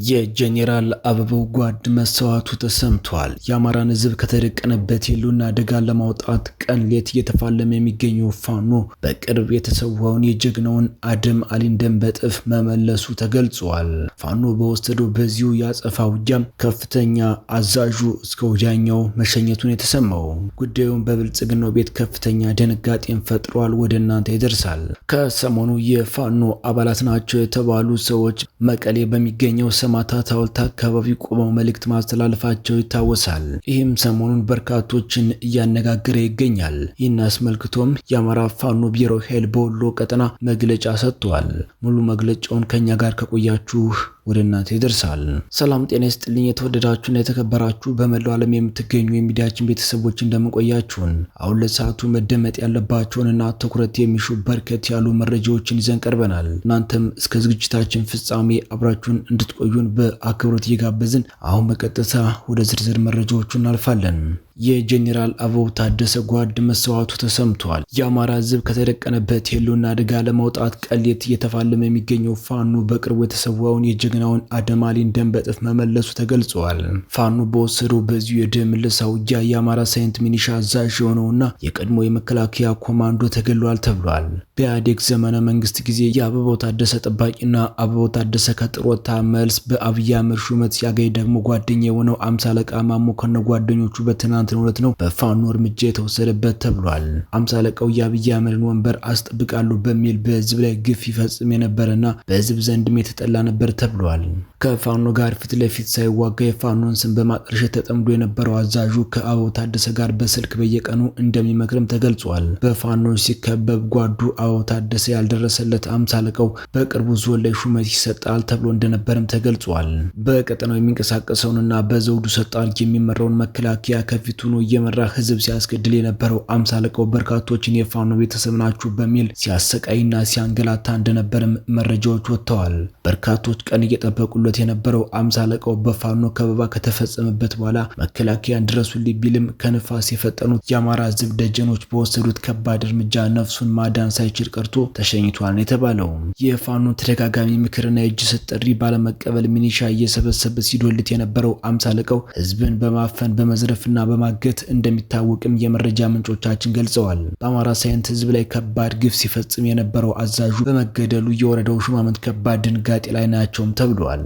የጄኔራል አበባው ጓድ መስዋዕቱ ተሰምቷል። የአማራን ሕዝብ ከተደቀነበት የህልውና አደጋ ለማውጣት ቀን ሌት እየተፋለመ የሚገኘው ፋኖ በቅርብ የተሰዋውን የጀግናውን አደም አሊን ደም በጥፍ መመለሱ ተገልጿል። ፋኖ በወሰደው በዚሁ ያጸፋ ውጊያም ከፍተኛ አዛዡ እስከ ወዲያኛው መሸኘቱን የተሰማው ጉዳዩን በብልጽግናው ቤት ከፍተኛ ድንጋጤን ፈጥሯል። ወደ እናንተ ይደርሳል። ከሰሞኑ የፋኖ አባላት ናቸው የተባሉ ሰዎች መቀሌ በሚገኘው ሰማዕታት ሐውልት አካባቢ ቆመው መልእክት ማስተላለፋቸው ይታወሳል። ይህም ሰሞኑን በርካቶችን እያነጋገረ ይገኛል። ይህን አስመልክቶም የአማራ ፋኖ ብሔራዊ ኃይል በወሎ ቀጠና መግለጫ ሰጥቷል። ሙሉ መግለጫውን ከኛ ጋር ከቆያችሁ ወደ እናንተ ይደርሳል። ሰላም ጤና ይስጥልኝ። የተወደዳችሁና የተከበራችሁ በመላው ዓለም የምትገኙ የሚዲያችን ቤተሰቦች እንደምንቆያችሁን አሁን ለሰዓቱ መደመጥ ያለባቸውንና ትኩረት የሚሹ በርከት ያሉ መረጃዎችን ይዘን ቀርበናል። እናንተም እስከ ዝግጅታችን ፍጻሜ አብራችሁን እንድትቆዩን በአክብሮት እየጋበዝን አሁን በቀጥታ ወደ ዝርዝር መረጃዎቹ እናልፋለን። የጄኔራል አበባው ታደሰ ጓድ መስዋዕቱ ተሰምቷል። የአማራ ሕዝብ ከተደቀነበት የህልውና አደጋ ለማውጣት ቀን ሌት እየተፋለመ የሚገኘው ፋኖ በቅርቡ የተሰዋውን የጀግናውን አደም አሊን ደም በጥፍ መመለሱ ተገልጿል። ፋኖ በወሰደው በዚሁ የደም ምልሳ ውጊያ የአማራ ሳይንት ሚኒሻ አዛዥ የሆነውና የቀድሞ የመከላከያ ኮማንዶ ተገሏል ተብሏል። በኢህአዴግ ዘመነ መንግስት ጊዜ የአበባው ታደሰ ጠባቂና አበባው ታደሰ ከጥሮታ መልስ በአብይ አህመድ ሹመት ሲያገኝ ደግሞ ጓደኛ የሆነው አምሳ አለቃ ማሞ ከነ ጓደኞቹ በትናንትናው ዕለት ነው በፋኖ እርምጃ የተወሰደበት ተብሏል። አምሳ አለቃው የአብይ አህመድን ወንበር አስጠብቃለሁ በሚል በህዝብ ላይ ግፍ ይፈጽም የነበረና በህዝብ ዘንድም የተጠላ ነበር ተብሏል። ከፋኖ ጋር ፊት ለፊት ሳይዋጋ የፋኖን ስም በማጠልሸት ተጠምዶ የነበረው አዛዡ ከአበባው ታደሰ ጋር በስልክ በየቀኑ እንደሚመክርም ተገልጿል። በፋኖች ሲከበብ ጓዱ አበባው ታደሰ ያልደረሰለት አምሳ አለቃው በቅርቡ ዞን ላይ ሹመት ይሰጣል ተብሎ እንደነበርም ተገልጿል። በቀጠናው የሚንቀሳቀሰውንና በዘውዱ ሰጣል የሚመራውን መከላከያ ከፊቱ ነው እየመራ ህዝብ ሲያስገድል የነበረው አምሳ አለቃው በርካቶችን የፋኖ ቤተሰብ ናችሁ በሚል ሲያሰቃይና ሲያንገላታ እንደነበርም መረጃዎች ወጥተዋል። በርካቶች ቀን እየጠበቁለት የነበረው አምሳ አለቃው በፋኖ ከበባ ከተፈጸመበት በኋላ መከላከያን ድረሱልኝ ቢልም ከንፋስ የፈጠኑት የአማራ ህዝብ ደጀኖች በወሰዱት ከባድ እርምጃ ነፍሱን ማዳን ሳይችል ቀርቶ ተሸኝቷል የተባለው የፋኖ ተደጋጋሚ ምክርና የእጅ ሰጥ ጥሪ ባለመቀበል ሚኒሻ እየሰበሰበ ሲዶልት የነበረው አምሳ አለቃው ህዝብን በማፈን በመዝረፍና በማገት እንደሚታወቅም የመረጃ ምንጮቻችን ገልጸዋል። በአማራ ሳይንት ህዝብ ላይ ከባድ ግፍ ሲፈጽም የነበረው አዛዡ በመገደሉ የወረዳው ሹማምንት ከባድ ድንጋጤ ላይ ናቸውም ተብሏል።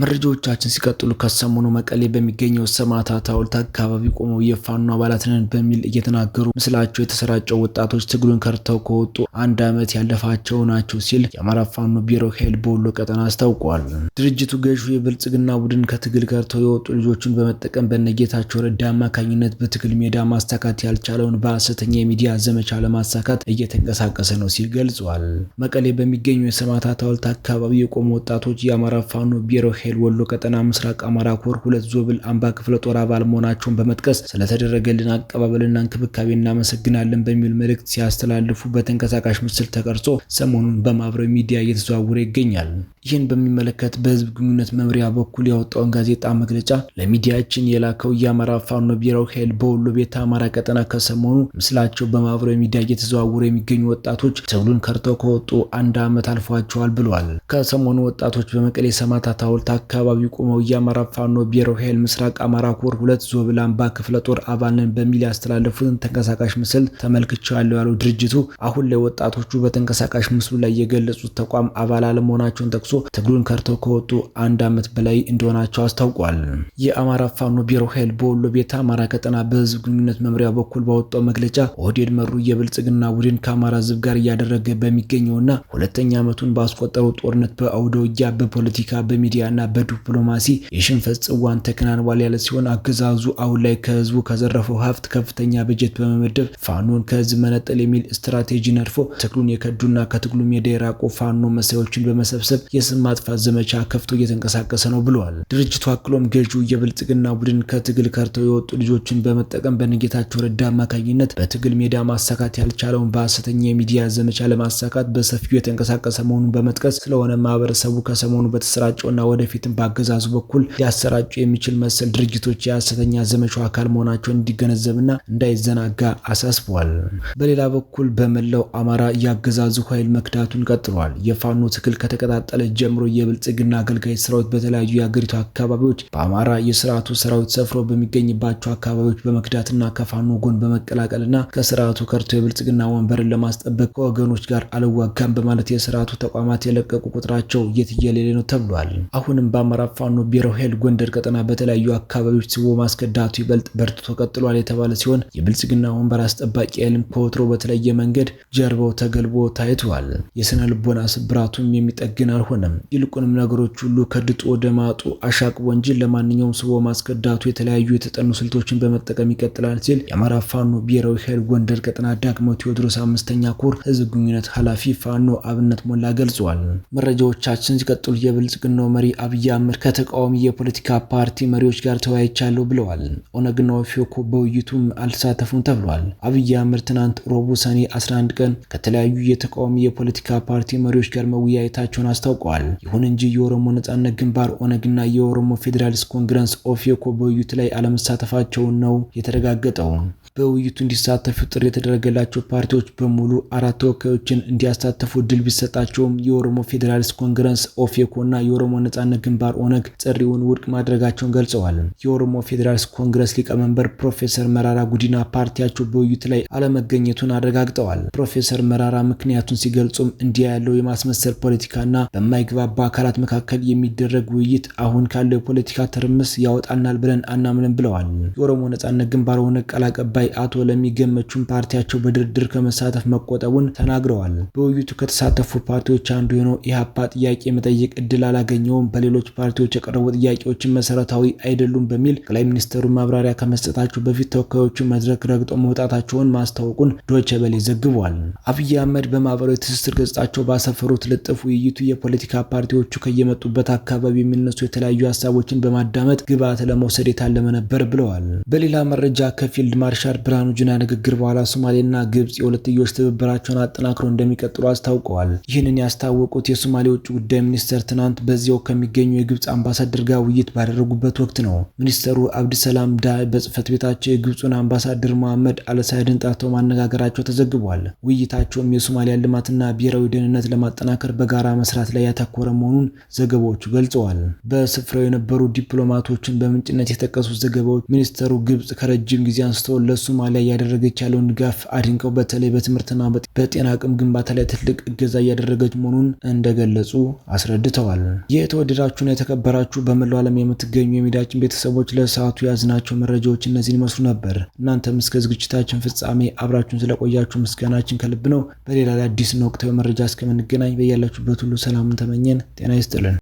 መረጃዎቻችን ሲቀጥሉ ከሰሞኑ መቀሌ በሚገኘው ሰማዕታት ሐውልት አካባቢ ቆመው የፋኖ አባላት ነን በሚል እየተናገሩ ምስላቸው የተሰራጨው ወጣቶች ትግሉን ከርተው ከወጡ አንድ ዓመት ያለፋቸው ናቸው ሲል የአማራ ፋኖ ብሔራዊ ኃይል በወሎ ቀጠና አስታውቋል። ድርጅቱ ገዢው የብልጽግና ቡድን ከትግል ከርተው የወጡ ልጆችን በመጠቀም በነጌታቸው ረዳ አማካኝነት በትግል ሜዳ ማሳካት ያልቻለውን በሐሰተኛ የሚዲያ ዘመቻ ለማሳካት እየተንቀሳቀሰ ነው ሲል ገልጿል። መቀሌ በሚገኘው የሰማዕታት ሐውልት አካባቢ የቆሙ ወጣቶች የአማራ ፋኖ ብሔራዊ ኃይል ወሎ ቀጠና ምስራቅ አማራ ኮር 2 ዞብል አምባ ክፍለ ጦር አባል መሆናቸውን በመጥቀስ ስለተደረገልን አቀባበልና እንክብካቤ እናመሰግናለን በሚል መልእክት ሲያስተላልፉ በተንቀሳቃሽ ምስል ተቀርጾ ሰሞኑን በማህበራዊ ሚዲያ እየተዘዋወረ ይገኛል። ይህን በሚመለከት በህዝብ ግንኙነት መምሪያ በኩል ያወጣውን ጋዜጣ መግለጫ ለሚዲያችን የላከው የአማራ ፋኖ ብሔራዊ ኃይል በወሎ ቤተ አማራ ቀጠና ከሰሞኑ ምስላቸው በማህበራዊ ሚዲያ እየተዘዋወረ የሚገኙ ወጣቶች ትግሉን ከርተው ከወጡ አንድ ዓመት አልፏቸዋል ብሏል። ከሰሞኑ ወጣቶች በመቀሌ ሰማዕታት ሐውልት አካባቢ ቆመው የአማራ ፋኖ ብሔራዊ ኃይል ምስራቅ አማራ ኮር 2 ዞብል አምባ ክፍለ ጦር አባል ነን በሚል ያስተላለፉትን ተንቀሳቃሽ ምስል ተመልክቻለሁ ያለው ድርጅቱ አሁን ላይ ወጣቶቹ በተንቀሳቃሽ ምስሉ ላይ የገለጹት ተቋም አባል አለመሆናቸውን ጠቅሶ ትግሉን ከርተው ከወጡ አንድ ዓመት በላይ እንደሆናቸው አስታውቋል። የአማራ ፋኖ ብሔራዊ ኃይል በወሎ ቤተ አማራ ቀጠና በህዝብ ግንኙነት መምሪያ በኩል ባወጣው መግለጫ ኦህዴድ መሩ የብልጽግና ቡድን ከአማራ ህዝብ ጋር እያደረገ በሚገኘውና ሁለተኛ ዓመቱን ባስቆጠረው ጦርነት በአውደ ውጊያ በፖለቲካ በሚዲያና በዲፕሎማሲ የሽንፈት ጽዋን ተከናንቧል ያለ ሲሆን አገዛዙ አሁን ላይ ከህዝቡ ከዘረፈው ሀብት ከፍተኛ በጀት በመመደብ ፋኖን ከህዝብ መነጠል የሚል ስትራቴጂ ነድፎ ትግሉን የከዱና ከትግሉ ሜዳ የራቁ ፋኖ መሳዮችን በመሰብሰብ የስም ማጥፋት ዘመቻ ከፍቶ እየተንቀሳቀሰ ነው ብለዋል። ድርጅቱ አክሎም ገዢው የብልጽግና ቡድን ከትግል ከርተው የወጡ ልጆች ሚዲያዎችን በመጠቀም በነጌታቸው ረዳ አማካኝነት በትግል ሜዳ ማሳካት ያልቻለውን በሐሰተኛ የሚዲያ ዘመቻ ለማሳካት በሰፊው የተንቀሳቀሰ መሆኑን በመጥቀስ ስለሆነ ማህበረሰቡ ከሰሞኑ በተሰራጨውና ወደፊትም በአገዛዙ በኩል ሊያሰራጩ የሚችል መሰል ድርጊቶች የሐሰተኛ ዘመቻው አካል መሆናቸውን እንዲገነዘብና እንዳይዘናጋ አሳስበዋል። በሌላ በኩል በመላው አማራ የአገዛዙ ኃይል መክዳቱን ቀጥሏል። የፋኖ ትግል ከተቀጣጠለ ጀምሮ የብልጽግና አገልጋይ ሰራዊት በተለያዩ የአገሪቱ አካባቢዎች በአማራ የስርዓቱ ሰራዊት ሰፍሮ በሚገኝባቸው አካባቢዎች በመክዳትና ከፋኖ ጎን በመቀላቀልና ከስርዓቱ ከርቶ የብልጽግና ወንበርን ለማስጠበቅ ከወገኖች ጋር አልዋጋም በማለት የስርዓቱ ተቋማት የለቀቁ ቁጥራቸው የትየለሌ ነው ተብሏል። አሁንም በአማራ ፋኖ ብሔራዊ ኃይል ጎንደር ቀጠና በተለያዩ አካባቢዎች ስቦ ማስከዳቱ ይበልጥ በርትቶ ቀጥሏል የተባለ ሲሆን የብልጽግና ወንበር አስጠባቂ ኃይልም ከወትሮ በተለየ መንገድ ጀርባው ተገልቦ ታይቷል። የስነ ልቦና ስብራቱም የሚጠግን አልሆነም። ይልቁንም ነገሮች ሁሉ ከድጡ ወደ ማጡ አሻቅቦ እንጂ ለማንኛውም ስቦ ማስከዳቱ የተለያዩ የተጠኑ ስልቶችን በመጠቀም ይቀጥላል ሲል የአማራ ፋኖ ብሔራዊ ኃይል ጎንደር ቀጠና ዳግማዊ ቴዎድሮስ 5ኛ ኮር ህዝብ ግንኙነት ኃላፊ ፋኖ አብነት ሞላ ገልጿል። መረጃዎቻችን ሲቀጥሉ የብልጽግናው መሪ አብይ አህመድ ከተቃዋሚ የፖለቲካ ፓርቲ መሪዎች ጋር ተወያይቻለሁ ብለዋል። ኦነግና ኦፌኮ በውይይቱም አልተሳተፉም ተብሏል። አብይ አህመድ ትናንት ረቡዕ ሰኔ 11 ቀን ከተለያዩ የተቃዋሚ የፖለቲካ ፓርቲ መሪዎች ጋር መወያየታቸውን አስታውቀዋል። ይሁን እንጂ የኦሮሞ ነጻነት ግንባር ኦነግና የኦሮሞ ፌዴራሊስት ኮንግረስ ኦፌኮ በውይይቱ ላይ አለመሳተፋቸውን ነው የተረጋገጠው። በውይይቱ እንዲሳተፉ ጥሪ የተደረገላቸው ፓርቲዎች በሙሉ 4 ተወካዮችን እንዲያሳተፉ ድል ቢሰጣቸውም የኦሮሞ ፌዴራሊስት ኮንግረስ ኦፌኮ እና የኦሮሞ ነጻነት ግንባር ኦነግ ጥሪውን ውድቅ ማድረጋቸውን ገልጸዋል። የኦሮሞ ፌዴራሊስት ኮንግረስ ሊቀመንበር ፕሮፌሰር መራራ ጉዲና ፓርቲያቸው በውይይቱ ላይ አለመገኘቱን አረጋግጠዋል። ፕሮፌሰር መራራ ምክንያቱን ሲገልጹም እንዲህ ያለው የማስመሰል ፖለቲካና በማይግባባ አካላት መካከል የሚደረግ ውይይት አሁን ካለው የፖለቲካ ትርምስ ያወጣናል ብለን አናምንም ብለዋል። የኦሮሞ ነጻነት ግንባር ኦነግ ቃል አቀባይ አቶ ለሚገመቹም ፓርቲያቸው በድርድር ከመሳተፍ መቆጠቡን ተናግረዋል። በውይይቱ ከተሳተፉ ፓርቲዎች አንዱ የሆነው ኢህአፓ ጥያቄ መጠየቅ እድል አላገኘውም፣ በሌሎች ፓርቲዎች የቀረቡ ጥያቄዎችን መሰረታዊ አይደሉም በሚል ጠቅላይ ሚኒስትሩ ማብራሪያ ከመስጠታቸው በፊት ተወካዮቹ መድረክ ረግጦ መውጣታቸውን ማስታወቁን ዶይቼ ቬለ ዘግቧል። አብይ አህመድ በማህበራዊ ትስስር ገጻቸው ባሰፈሩት ልጥፍ ውይይቱ የፖለቲካ ፓርቲዎቹ ከየመጡበት አካባቢ የሚነሱ የተለያዩ ሀሳቦችን በማዳመጥ ግብዓት ለመውሰድ የታለመ ነበር ብለዋል። በሌላ መረጃ ከፊልድ ማርሻል ብርሃኑ ጁላ ንግግር በኋላ ሶማሌና ግብጽ የሁለትዮሽ ትብብራቸውን አጠናክረው እንደሚቀጥሉ አስታውቀዋል። ይህንን ያስታወቁት የሶማሌ ውጭ ጉዳይ ሚኒስተር ትናንት በዚያው ከሚገኙ የግብጽ አምባሳደር ጋር ውይይት ባደረጉበት ወቅት ነው። ሚኒስተሩ አብዲሰላም ዳይ በጽህፈት ቤታቸው የግብጹን አምባሳደር መሐመድ አልሳይድን ጠርተው ማነጋገራቸው ተዘግቧል። ውይይታቸውም የሶማሊያን ልማትና ብሔራዊ ደህንነት ለማጠናከር በጋራ መስራት ላይ ያተኮረ መሆኑን ዘገባዎቹ ገልጸዋል። በስፍራው የነበሩ ዲፕሎማቶችን በምንጭነት የጠቀሱት ዘገባዎች ሚኒስተሩ ግብጽ ከረጅም ጊዜ አንስቶ ለሶማሊያ እያደረገች ያለውን ድጋፍ አድንቀው በተለይ በትምህርትና በጤና አቅም ግንባታ ላይ ትልቅ እገዛ እያደረገች መሆኑን እንደገለጹ አስረድተዋል። የተወደዳችሁና የተከበራችሁ በመላው ዓለም የምትገኙ የሚዲያችን ቤተሰቦች ለሰዓቱ ያዝናቸው መረጃዎች እነዚህን ይመስሉ ነበር። እናንተም እስከ ዝግጅታችን ፍጻሜ አብራችሁን ስለቆያችሁ ምስጋናችን ከልብ ነው። በሌላ አዲስና ወቅታዊ መረጃ እስከምንገናኝ በያላችሁበት ሁሉ ሰላምን ተመኘን። ጤና ይስጥልን።